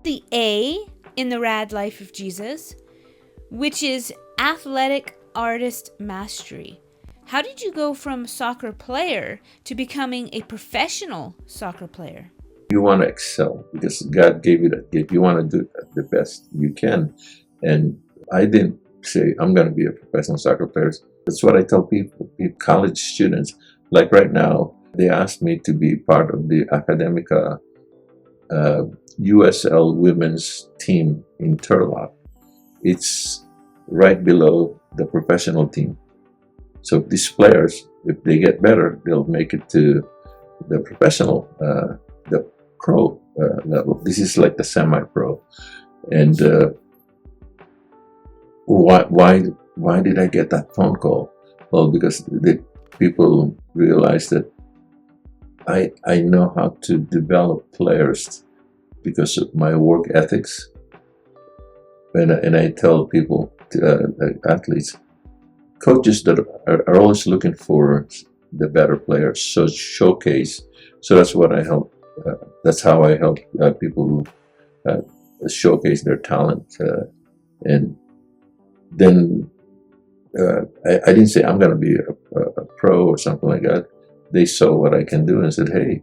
the A in the R.A.D Life of Jesus, which is Athletic Artist Mastery. How did you go from soccer player to becoming a professional soccer player? You want to excel because God gave you that gift. You want to do the best you can. And I didn't say, I'm going to be a professional soccer player. That's what I tell people, college students. Like right now, they asked me to be part of the Academica USL women's team in Turlock. It's right below the professional team. So these players, if they get better, they'll make it to the professional, the pro level. This is like the semi-pro. And why did I get that phone call? Well, because the people realized that I know how to develop players because of my work ethics. And I tell people, athletes, coaches that are always looking for the better players, so showcase. So that's what I help. That's how I help people showcase their talent. And then I didn't say I'm going to be a pro or something like that. They saw what I can do and said, "Hey,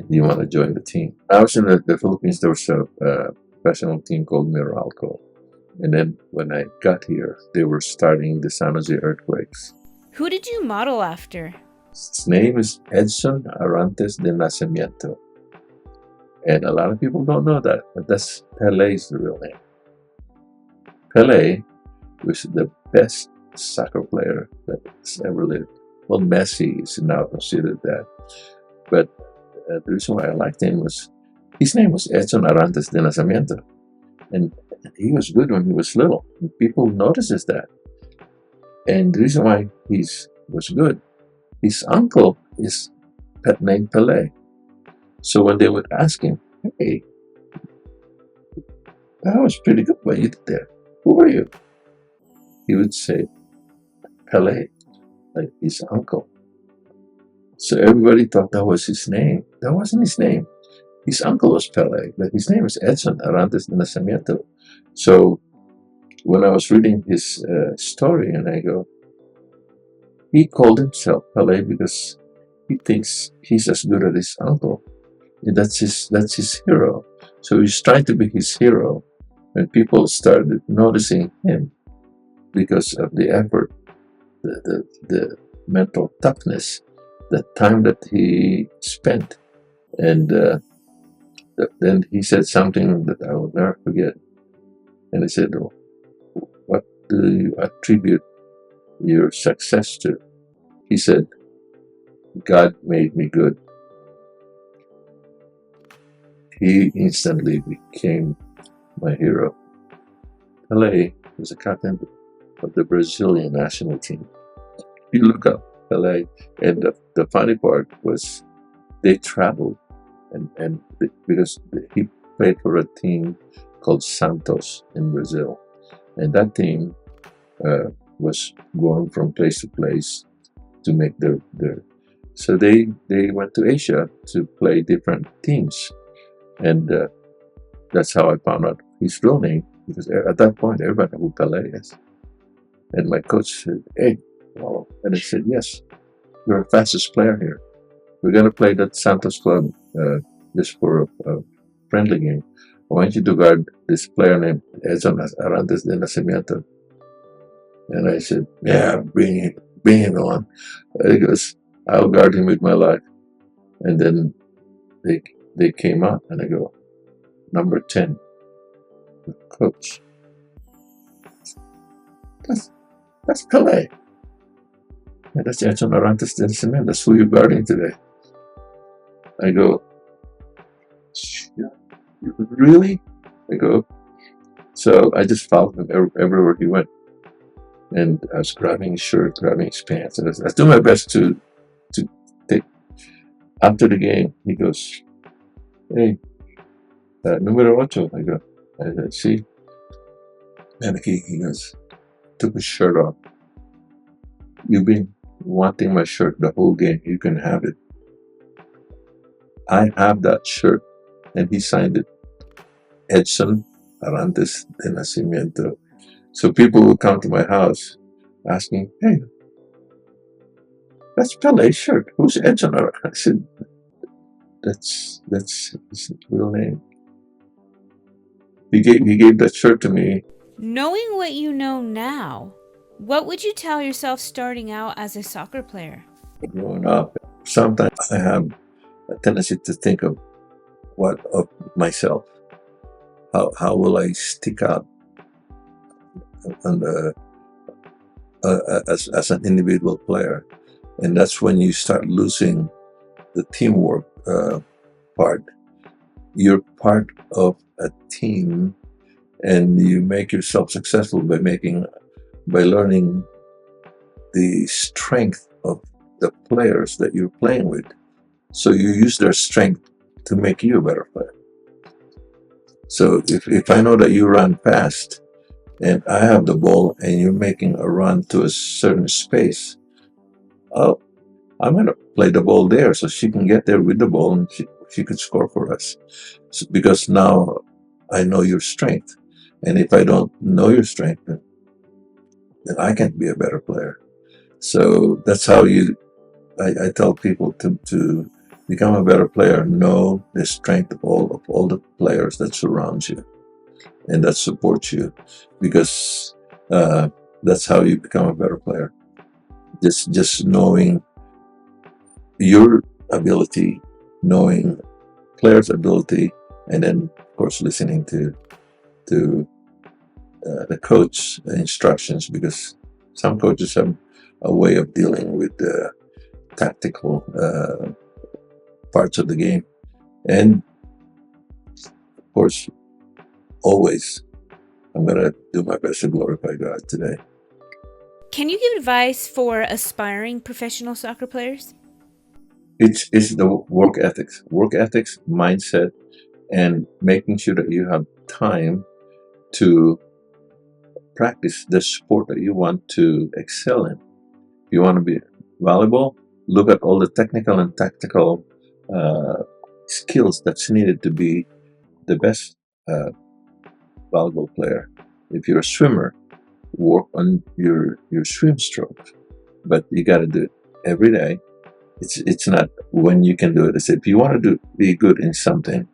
you want to join the team?" I was in the Philippines. There was a professional team called Meralco. And then when I got here, they were starting the San Jose Earthquakes. Who did you model after? His name is Edson Arantes de Nacimiento. And a lot of people don't know that, but that's Pele's real name. Pele was the best soccer player that's ever lived. Well, Messi is now considered that. But the reason why I liked him was his name was Edson Arantes de Nacimiento. And he was good when he was little. And people notices that. And the reason why he was good, his uncle is named Pele. So when they would ask him, "Hey, that was pretty good what you did there. Who are you?" He would say, "Pele," like his uncle. So everybody thought that was his name. That wasn't his name. His uncle was Pele, but his name is Edson Arantes de Nacimiento. So when I was reading his story, and I go, he called himself Pele because he thinks he's as good as his uncle. And that's his hero. So he's trying to be his hero. And people started noticing him because of the effort, the mental toughness, the time that he spent. And then he said something that I will never forget. And he said, "What do you attribute your success to?" He said, "God made me good." He instantly became my hero. Pele was a captain of the Brazilian national team. You look up Pele, and the funny part was they traveled, and because he played for a team called Santos in Brazil, and that team was going from place to place to make their so they went to Asia to play different teams, and that's how I found out his real name, because at that point everybody knew who Pele is. And my coach said, "Hey, well," and I said, "Yes, you're the fastest player here. We're going to play that Santos club just for a friendly game. I want you to guard this player named Edson Arantes de Nacimiento." And I said, "Yeah, bring him on." And he goes, "I'll guard him with my life." And then they came out, and I go, "Number 10, coach. That's Pele. And that's Edson Arantes de Nacimiento. That's who you're guarding today." I go, "Really?" I go, so I just followed him everywhere he went. And I was grabbing his shirt, grabbing his pants. And I was doing my best to take. After the game, he goes, "Hey, numero ocho." I go, I said, "See?" And he goes, took his shirt off. "You've been wanting my shirt the whole game. You can have it." I have that shirt, and he signed it. Edson Arantes de Nacimiento. So people would come to my house asking, "Hey, that's Pele's shirt. Who's Edson Arantes?" I said, that's his real name. He gave that shirt to me. Knowing what you know now, what would you tell yourself starting out as a soccer player? Growing up, sometimes I have a tendency to think of myself. How will I stick out on the, as an individual player? And that's when you start losing the teamwork part. You're part of a team, and you make yourself successful by learning the strength of the players that you're playing with. So you use their strength to make you a better player. So if I know that you run fast and I have the ball and you're making a run to a certain space, oh, I'm going to play the ball there so she can get there with the ball and she could score for us. So, because now I know your strength. And if I don't know your strength, then I can't be a better player. So that's how I tell people to become a better player. Know the strength of all the players that surround you and that support you, because that's how you become a better player. Just knowing your ability, knowing players' ability, and then of course listening to the coach instructions, because some coaches have a way of dealing with the tactical parts of the game. And of course, always, I'm going to do my best to glorify God today. Can you give advice for aspiring professional soccer players? It's the work ethics, mindset, and making sure that you have time to practice the sport that you want to excel in. If you want to be valuable, look at all the technical and tactical skills that's needed to be the best valuable player. If you're a swimmer, work on your swim stroke, but you got to do it every day. It's not when you can do it. It's if you want to be good in something,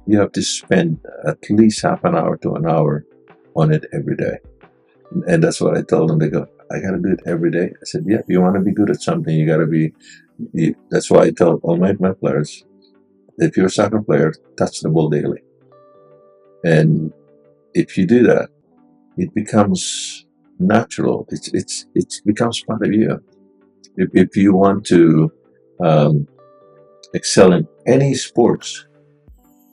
you have to spend at least half an hour to an hour on it every day. And that's what I told them. They go, "I got to do it every day." I said, "Yeah, if you want to be good at something, you got to be." That's why I tell all my players, if you're a soccer player, touch the ball daily. And if you do that, it becomes natural. It becomes part of you. If you want to excel in any sports,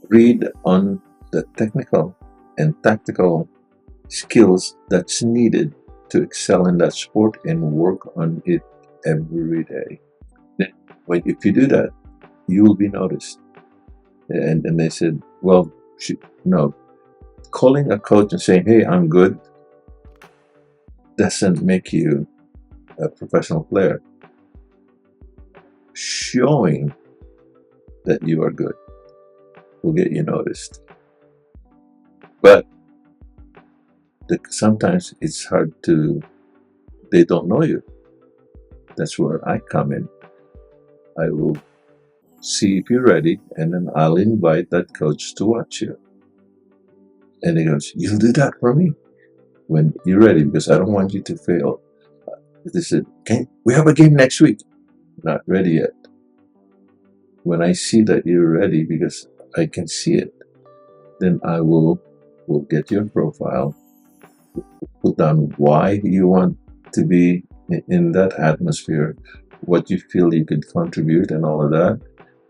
read on the technical and tactical skills that's needed to excel in that sport and work on it every day. Then, if you do that, you will be noticed. And they said, "Well, no, calling a coach and saying, 'Hey, I'm good,' doesn't make you a professional player. Showing that you are good will get you noticed." But sometimes it's hard they don't know you. That's where I come in. I will see if you're ready, and then I'll invite that coach to watch you. And he goes, "You'll do that for me when you're ready, because I don't want you to fail." They said, "We have a game next week." Not ready yet. When I see that you're ready, because I can see it, then I will get your profile, put down why you want to be in that atmosphere, what you feel you could contribute, and all of that.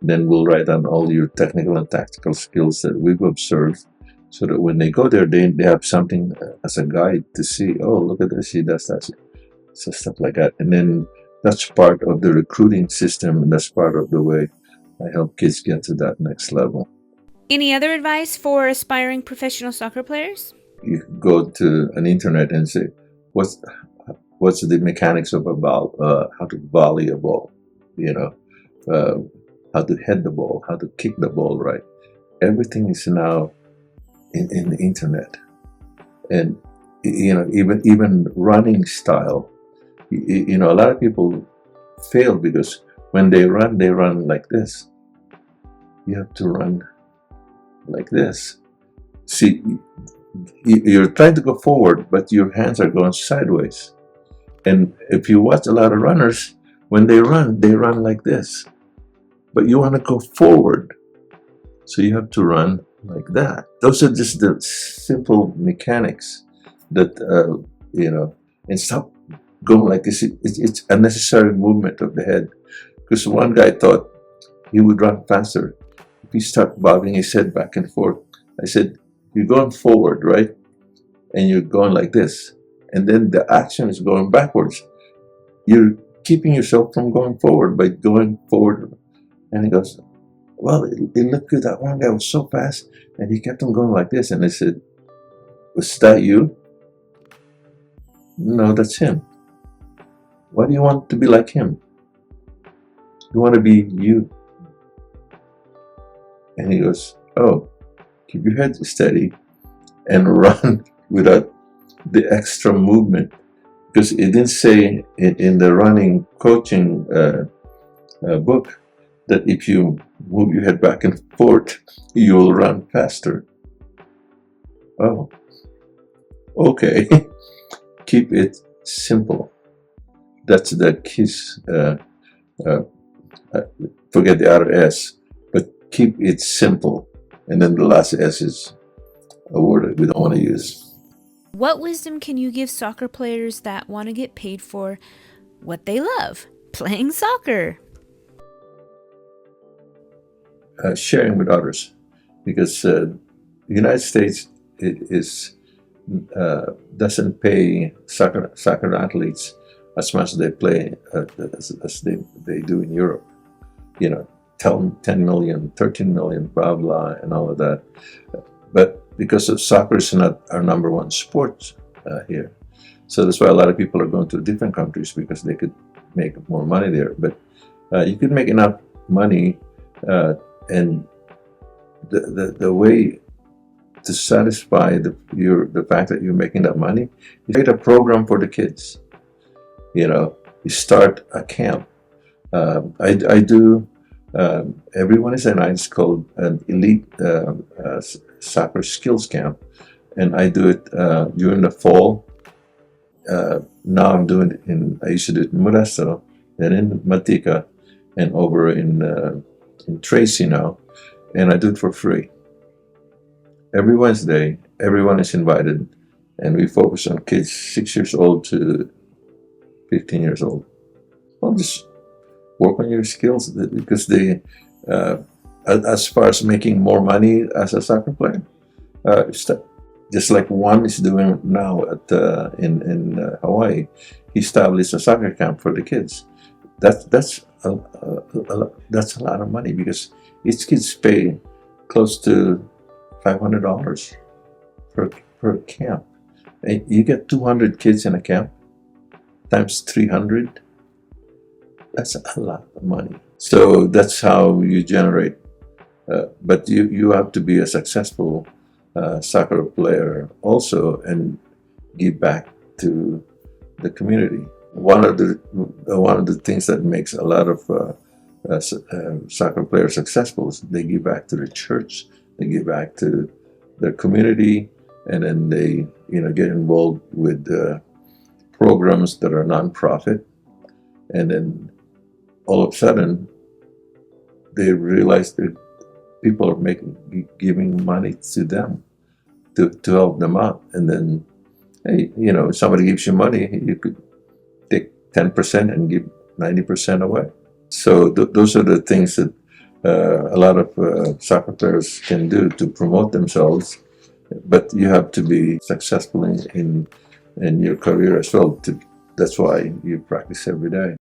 Then we'll write down all your technical and tactical skills that we've observed, so that when they go there, they have something as a guide to see. Oh, look at this, he does that. So stuff like that. And then that's part of the recruiting system, and that's part of the way I help kids get to that next level. Any other advice for aspiring professional soccer players? You go to an internet and say, what's the mechanics of a ball, how to volley a ball, how to head the ball, how to kick the ball right. Everything is now in the internet. And even running style, a lot of people fail because when they run like this. You have to run like this. See, you're trying to go forward, but your hands are going sideways. And if you watch a lot of runners, when they run like this. But you want to go forward, so you have to run like that. Those are just the simple mechanics that, and stop going like this. It's unnecessary movement of the head. Because one guy thought he would run faster if he start bobbing his head back and forth. I said, you're going forward, right? And you're going like this. And then the action is going backwards. You're keeping yourself from going forward by going forward. And he goes, well, it looked good. That one guy was so fast. And he kept on going like this. And I said, was that you? No, that's him. Why do you want to be like him? You want to be you. And he goes, oh, keep your head steady and run without the extra movement. Because it didn't say in the running coaching book that if you move your head back and forth, you'll run faster. Oh, okay. Keep it simple. That's the KISS. Forget the R.S, but keep it simple. And then the last S is a word that we don't want to use. What wisdom can you give soccer players that want to get paid for what they love, playing soccer? Sharing with others, because the United States doesn't pay soccer athletes as much as they play as they do in Europe. 10 million, 13 million, blah blah, and all of that. But because of soccer is not our number one sport here, so that's why a lot of people are going to different countries because they could make more money there. But you could make enough money, and the way to satisfy the fact that you're making that money, you create a program for the kids. You start a camp. I do every Wednesday night. It's called an elite soccer skills camp, and I do it during the fall. Now I'm doing it I used to do it in Modesto, then in Matica, and over in Tracy now, and I do it for free. Every Wednesday, everyone is invited, and we focus on kids 6 years old to 15 years old. Well, just work on your skills, because they, as far as making more money as a soccer player, just like one is doing now in Hawaii, he established a soccer camp for the kids. That's a lot of money, because each kids pay close to $500 per camp. And you get 200 kids in a camp times 300. That's a lot of money. So that's how you generate. But you have to be a successful soccer player also, and give back to the community. One of the things that makes a lot of soccer players successful is they give back to the church, they give back to their community, and then they get involved with programs that are non-profit, and then all of a sudden they realize that people are giving money to them to help them out. And then, hey, if somebody gives you money, you could take 10% and give 90% away. So those are the things that a lot of soccer players can do to promote themselves. But you have to be successful in your career as well. That's why you practice every day.